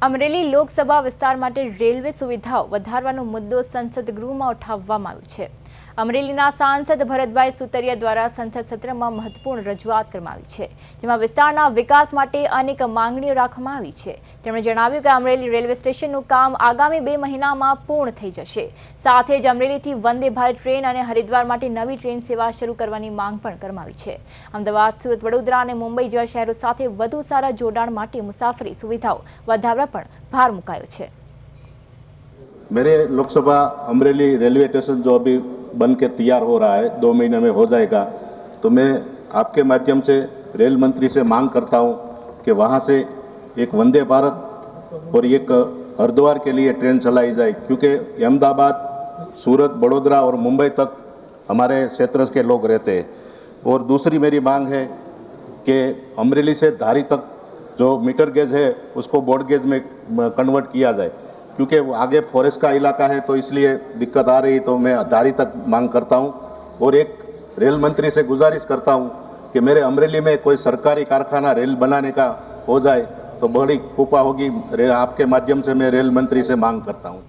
અમરેલી લોકસભા વિસ્તાર માટે રેલવે સુવિધાઓ વધારવાનો મુદ્દો સંસદ ગૃહમાં ઉઠાવવામાં આવ્યો છે। અમરેલીના સાંસદ ભરતભાઈ સુતરિયા દ્વારા સંસદ સત્રમાં મહત્વપૂર્ણ રજૂઆત કરવામાં આવી છે, જેમાં વિસ્તારના વિકાસ માટે અનેક માંગણીઓ રાખવામાં આવી છે। તેમણે જણાવ્યું કે અમરેલી રેલવે સ્ટેશનનું કામ આગામી 2 મહિનામાં પૂર્ણ થઈ જશે। સાથે જ અમરેલીથી વંદે ભારત ટ્રેન અને હરિદ્વાર માટે નવી ટ્રેન સેવા શરૂ કરવાની માંગ પણ કરવામાં આવી છે। અમદાવાદ, સુરત, વડોદરા અને મુંબઈ જેવા શહેરો સાથે વધુ સારા જોડાણ માટે મુસાફરી સુવિધાઓ વધારવા पर भार मुकायो छे। मेरे लोकसभा अमरेली रेलवे स्टेशन जो अभी बन के तैयार हो रहा है, 2 महीने में हो जाएगा, तो मैं आपके माध्यम से रेल मंत्री से मांग करता हूं कि वहां से एक वंदे भारत और एक हरिद्वार के लिए ट्रेन चलाई जाए, क्योंकि अहमदाबाद, सूरत, बड़ोदरा और मुंबई तक हमारे क्षेत्र के लोग रहते हैं। और दूसरी मेरी मांग है कि अमरेली से धारी तक जो मीटर गेज है उसको बोर्ड गेज में कन्वर्ट किया जाए, क्योंकि आगे फॉरेस्ट का इलाका है, तो इसलिए दिक्कत आ रही, तो मैं धारी तक मांग करता हूं। और एक रेल मंत्री से गुजारिश करता हूं कि मेरे अमरेली में कोई सरकारी कारखाना रेल बनाने का हो जाए तो बड़ी कृपा होगी। आपके माध्यम से मैं रेल मंत्री से मांग करता हूं।